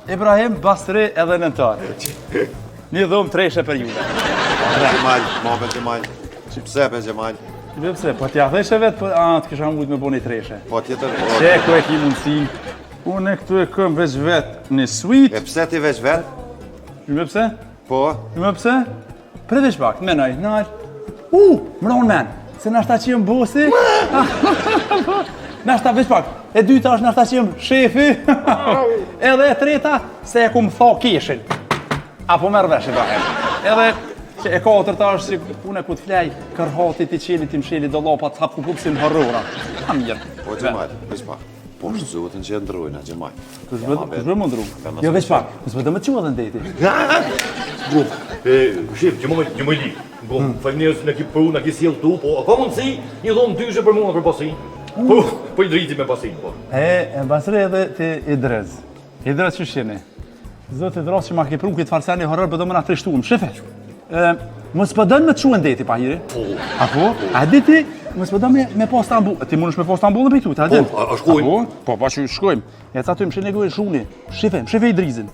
Ibrahim Basri edhe nëntar. Një dhomë treshe për juve. Gjemal, ma për Gjemal. Pse për Gjemal? Pse, po t'ja theshe vetë, po të kisha mujt me bo një treshe. Po tjetër. Që ku e ki mundësin? Unë këtu e këm veç vetë një suite. E pse ti veç vetë? Jume pse? Po. Jume pse? Pre veç pak, menaj, nalë. Mron men, se nashta që jem bosi. Nashta veç pak, e dyta është nashta që jem shefi. Edhe e treta, se e kum tha keshin. Apo merr vesh Ibrahim. Edhe që e katërta është si unë ku të flaj kërhatit i qelit i msheli do lopat hap kupuksin horrora. Ha mirë. Po Gjemal, veç pak. Po është zotën që e ndrojna, Gjemal. Kush më ndru? Jo veç pak, s'më do më qua dhe ndeti. Grup, shif, që më li. Grup, fajnës në ki pru, në ki sjell tu, po ka mundësi një dhomë dyshe për mua për pasin. Po i driti me pasin, po. E Basri edhe ti i drez. I drez që shjeni. Zotë i drez që ma ke pru këtë farsani horror, për do më nga trishtuam. Shefe, mos për dënë me të shuën deti, pa hiri? Apo? A diti, mos për dënë me po Stambull. Ti mund është me po Stambull në pejtu, ta dhe? Po, a shkojmë? Po, pa që shkojmë. E ca të më shenë e gojë shuni. Shefe i drizin.